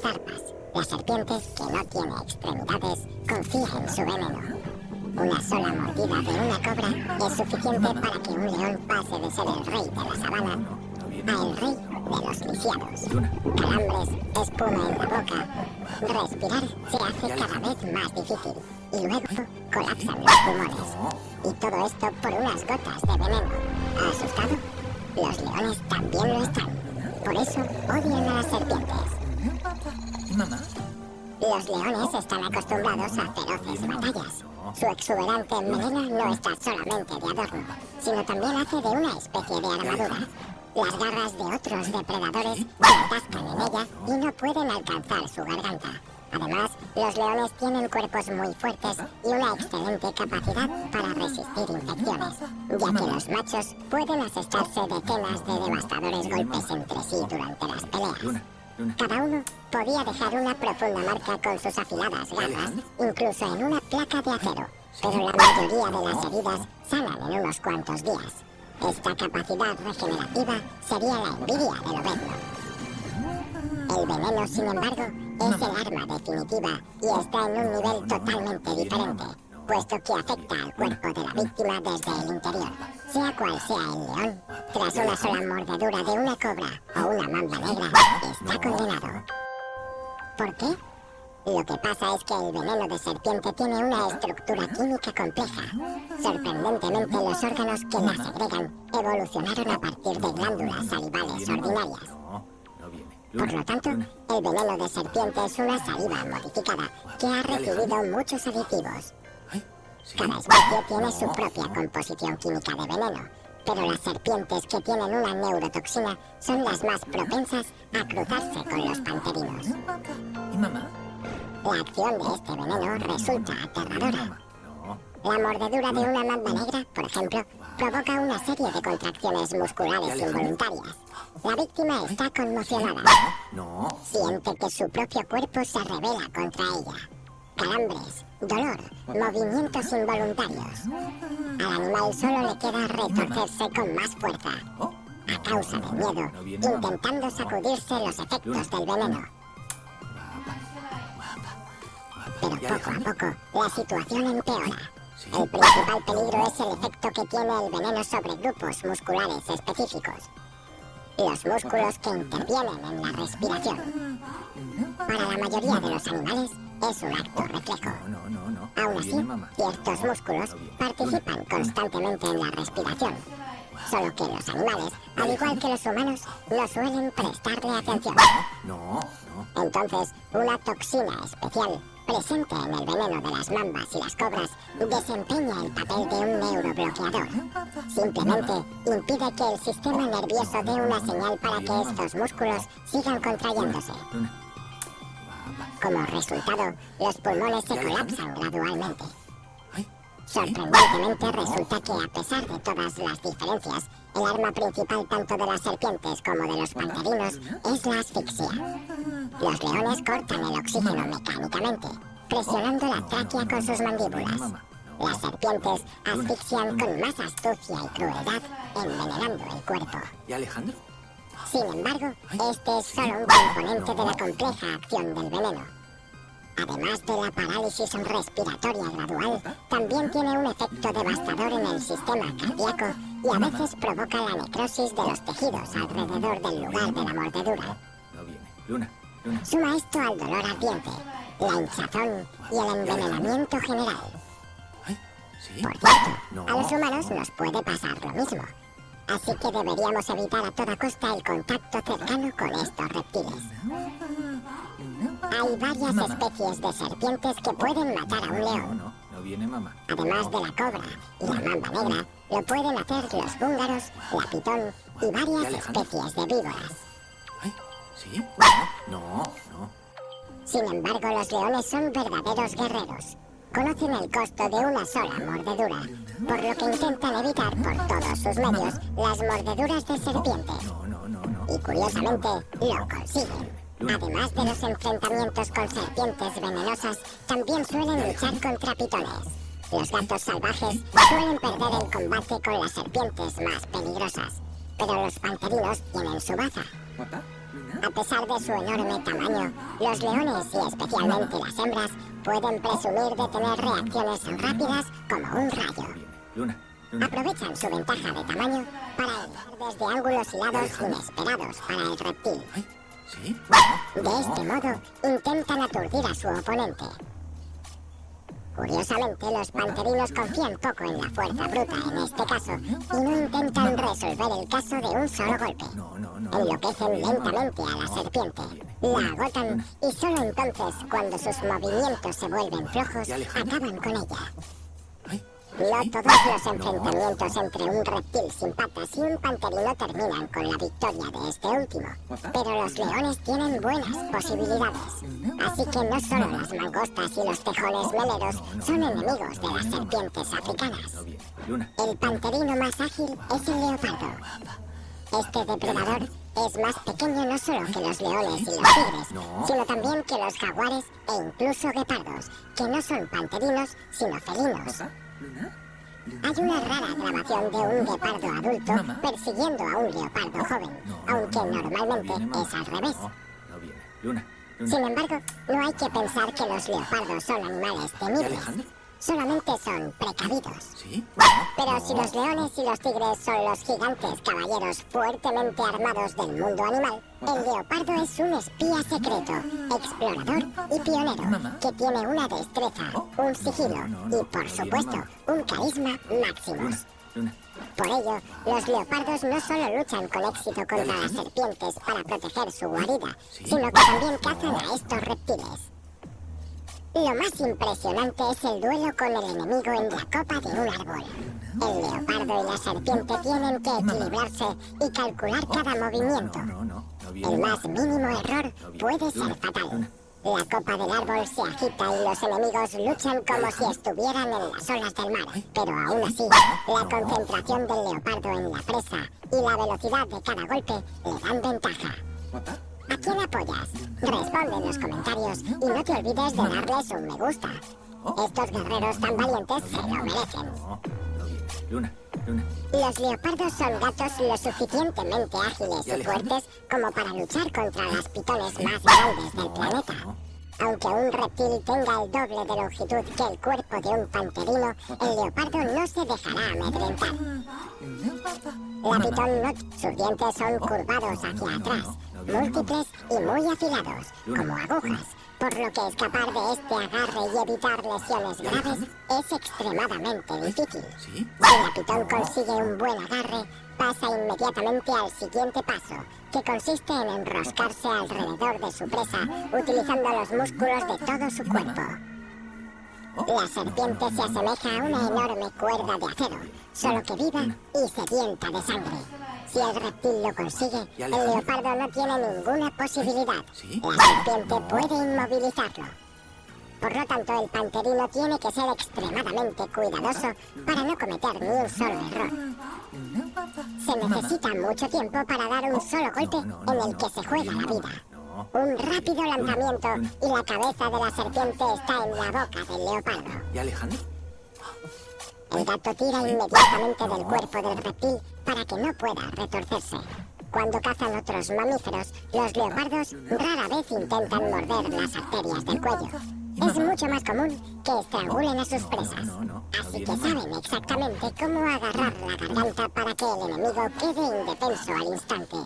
zarpas. La serpiente, que no tiene extremidades, confía en su veneno. Una sola mordida de una cobra es suficiente para que un león pase de ser el rey de la sabana a el rey de los lisiados. Calambres, espuma en la boca. Respirar se hace cada vez más difícil y luego colapsan los pulmones. Y todo esto por unas gotas de veneno. ¿Asustado? Los leones también lo están. Por eso odian a las serpientes. ¿Mamá? Los leones están acostumbrados a feroces batallas. Su exuberante melena no está solamente de adorno, sino también hace de una especie de armadura. Las garras de otros depredadores se atascan en ella y no pueden alcanzar su garganta. Además, los leones tienen cuerpos muy fuertes y una excelente capacidad para resistir infecciones, ya que los machos pueden asestarse decenas de devastadores golpes entre sí durante las peleas. Cada uno podía dejar una profunda marca con sus afiladas garras, incluso en una placa de acero, pero la mayoría de las heridas sanan en unos cuantos días. Esta capacidad regenerativa sería la envidia del obezno. El veneno, sin embargo, es el arma definitiva y está en un nivel totalmente diferente, puesto que afecta al cuerpo de la víctima desde el interior. Sea cual sea el león, tras una sola mordedura de una cobra o una mamba negra, está condenado. ¿Por qué? Lo que pasa es que el veneno de serpiente tiene una estructura química compleja. Sorprendentemente, los órganos que la segregan evolucionaron a partir de glándulas salivales ordinarias. Por lo tanto, el veneno de serpiente es una saliva modificada que ha recibido muchos aditivos. Cada especie tiene su propia composición química de veneno, pero las serpientes que tienen una neurotoxina son las más propensas a cruzarse con los panterinos. ¿Y mamá? La acción de este veneno resulta aterradora. La mordedura de una mamba negra, por ejemplo, provoca una serie de contracciones musculares involuntarias. La víctima está conmocionada. Siente que su propio cuerpo se rebela contra ella. Calambres, dolor, movimientos involuntarios. Al animal solo le queda retorcerse con más fuerza, a causa del miedo, intentando sacudirse los efectos del veneno. Pero poco a poco, la situación empeora. El principal peligro es el efecto que tiene el veneno sobre grupos musculares específicos. Los músculos que intervienen en la respiración. Para la mayoría de los animales es un acto reflejo. Aún así, ciertos músculos participan constantemente en la respiración. Solo que los animales, al igual que los humanos, no suelen prestarle atención. Entonces, una toxina especial presente en el veneno de las mambas y las cobras desempeña el papel de un neurobloqueador. Simplemente impide que el sistema nervioso dé una señal para que estos músculos sigan contrayéndose. Como resultado, los pulmones se colapsan gradualmente. Sorprendentemente, resulta que a pesar de todas las diferencias, el arma principal tanto de las serpientes como de los panterinos es la asfixia. Los leones cortan el oxígeno mecánicamente, presionando la tráquea con sus mandíbulas. Las serpientes asfixian con más astucia y crueldad, envenenando el cuerpo. ¿Y Alejandro? Sin embargo, este es solo un componente de la compleja acción del veneno. Además de la parálisis respiratoria gradual, también tiene un efecto devastador en el sistema cardíaco y a veces provoca la necrosis de los tejidos alrededor del lugar de la mordedura. Suma esto al dolor ardiente, la hinchazón y el envenenamiento general. Por cierto, a los humanos nos puede pasar lo mismo, así que deberíamos evitar a toda costa el contacto cercano con estos reptiles. Hay varias especies de serpientes que pueden matar a un león. Además de la cobra y la mamba negra, lo pueden hacer los húngaros, la pitón y varias especies de víboras. Sin embargo, los leones son verdaderos guerreros. Conocen el costo de una sola mordedura, por lo que intentan evitar por todos sus medios las mordeduras de serpiente. Y curiosamente, lo consiguen. Además de los enfrentamientos con serpientes venenosas, también suelen luchar contra pitones. Los gatos salvajes suelen perder el combate con las serpientes más peligrosas, pero los panterinos tienen su baza. Luna. A pesar de su enorme tamaño, los leones y especialmente las hembras pueden presumir de tener reacciones rápidas como un rayo. Bien. Luna. Luna. Aprovechan su ventaja de tamaño para entrar desde ángulos y lados inesperados para el reptil. Ay, ¿sí? De este modo, intentan aturdir a su oponente. Curiosamente, los panterinos confían poco en la fuerza bruta en este caso y no intentan resolver el caso de un solo golpe. Enloquecen lentamente a la serpiente, la agotan y solo entonces, cuando sus movimientos se vuelven flojos, acaban con ella. Ay, No todos los enfrentamientos entre un reptil sin patas y un panterino terminan con la victoria de este último, pero los leones tienen buenas posibilidades. Así que no solo las mangostas y los tejones meleros son enemigos de las serpientes africanas. bien. Luna. El panterino más ágil es el leopardo. Este depredador es más pequeño no solo que los leones y los tigres, sino también que los jaguares e incluso guepardos, que no son panterinos sino felinos. ¿Papá? ¿Luna? Hay una rara grabación de un guepardo adulto persiguiendo a un leopardo joven, aunque normalmente es al revés. No viene. Luna. Luna. Sin embargo, no hay que pensar que los leopardos son animales ¿Y temibles. Alejandro? Solamente son precavidos. ¿Sí? Pero si los leones y los tigres son los gigantes caballeros fuertemente armados del mundo animal, el leopardo es un espía secreto, explorador y pionero, que tiene una destreza, un sigilo y, por supuesto, un carisma máximos. Luna. Por ello, los leopardos no solo luchan con éxito contra las serpientes para proteger su guarida, sino que también cazan a estos reptiles. Lo más impresionante es el duelo con el enemigo en la copa de un árbol. El leopardo y la serpiente tienen que equilibrarse y calcular cada movimiento. El más mínimo error puede ser fatal. La copa del árbol se agita y los enemigos luchan como si estuvieran en las olas del mar. Pero aún así, la concentración del leopardo en la presa y la velocidad de cada golpe le dan ventaja. ¿Papá? ¿A quién apoyas? Responde en los comentarios y no te olvides de darles un me gusta. Estos guerreros tan valientes se lo merecen. No viene. Luna. Luna. Los leopardos son gatos lo suficientemente ágiles y fuertes como para luchar contra las pitones más grandes del planeta. Aunque un reptil tenga el doble de longitud que el cuerpo de un panterino, el leopardo no se dejará amedrentar. La pitón no, sus dientes son curvados hacia atrás, múltiples y muy afilados, como agujas, por lo que escapar de este agarre y evitar lesiones graves es extremadamente difícil. ¿Sí? Si la pitón consigue un buen agarre, pasa inmediatamente al siguiente paso, que consiste en enroscarse alrededor de su presa utilizando los músculos de todo su cuerpo. La serpiente se asemeja a una enorme cuerda de acero, solo que viva y sedienta de sangre. Si el reptil lo consigue, el leopardo no tiene ninguna posibilidad. La serpiente puede inmovilizarlo. Por lo tanto, el panterino tiene que ser extremadamente cuidadoso para no cometer ni un solo error. Se necesita mucho tiempo para dar un solo golpe en el que se juega la vida. Un rápido lanzamiento y la cabeza de la serpiente está en la boca del leopardo. ¿Y Alejandro? El gato tira inmediatamente del cuerpo del reptil para que no pueda retorcerse. Cuando cazan otros mamíferos, los leopardos rara vez intentan morder las arterias del cuello. Es mucho más común que estrangulen a sus presas. Así que saben exactamente cómo agarrar la garganta para que el enemigo quede indefenso al instante.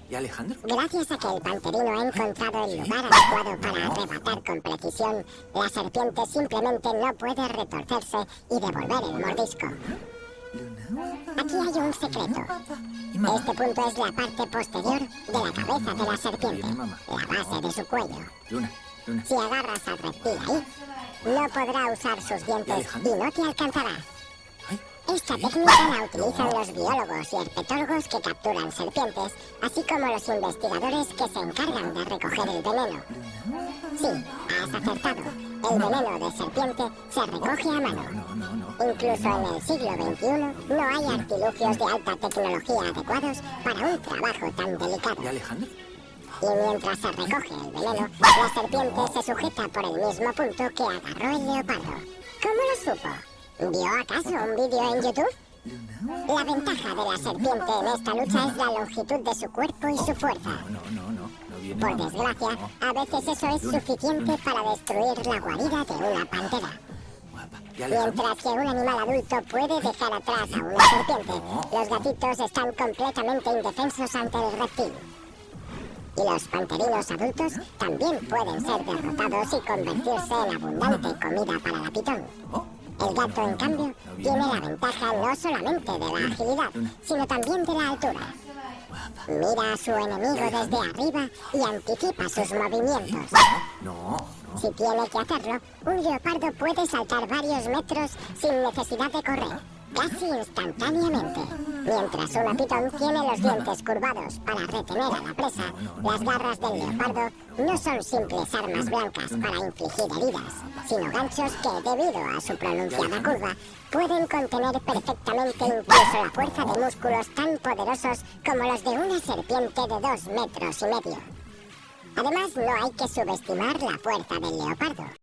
¿Y Alejandro? Gracias a que el panterino ha encontrado el lugar adecuado para arrebatar con precisión, la serpiente simplemente no puede retorcerse y devolver el mordisco. Aquí hay un secreto. Este punto es la parte posterior de la cabeza de la serpiente, la base de su cuello. Luna. Luna. Si agarras al reptil ahí, no podrá usar sus dientes y no te alcanzará. Esta técnica la utilizan los biólogos y herpetólogos que capturan serpientes, así como los investigadores que se encargan de recoger el veneno. Sí, has acertado. El veneno de serpiente se recoge a mano. Incluso en el siglo XXI no hay artilugios de alta tecnología adecuados para un trabajo tan delicado. ¿Y Alejandro? Y mientras se recoge el veneno, la serpiente se sujeta por el mismo punto que agarró el leopardo. ¿Cómo lo supo? ¿Vio acaso un vídeo en YouTube? La ventaja de la serpiente en esta lucha es la longitud de su cuerpo y su fuerza. viene, Por mamá. desgracia, No. a veces eso es Luna, suficiente Luna. para destruir la guarida de una pantera. Guapa. ¿Ya Alejandro? Mientras que un animal adulto puede dejar atrás a una serpiente, No. los gatitos están completamente indefensos ante el reptil. Y los panterinos adultos también pueden ser derrotados y convertirse en abundante comida para la pitón. Oh, El gato, en cambio, tiene la ventaja no solamente de la agilidad, sino también de la altura. Mira a su enemigo desde arriba y anticipa sus movimientos. no. Si tiene que hacerlo, un leopardo puede saltar varios metros sin necesidad de correr, casi instantáneamente. Mientras una pitón tiene los dientes curvados para retener a la presa, las garras del leopardo no son simples armas blancas para infligir heridas, sino ganchos que, debido a su pronunciada curva, pueden contener perfectamente incluso la fuerza de músculos tan poderosos como los de una serpiente de 2,5 metros. Además, no hay que subestimar la fuerza del leopardo.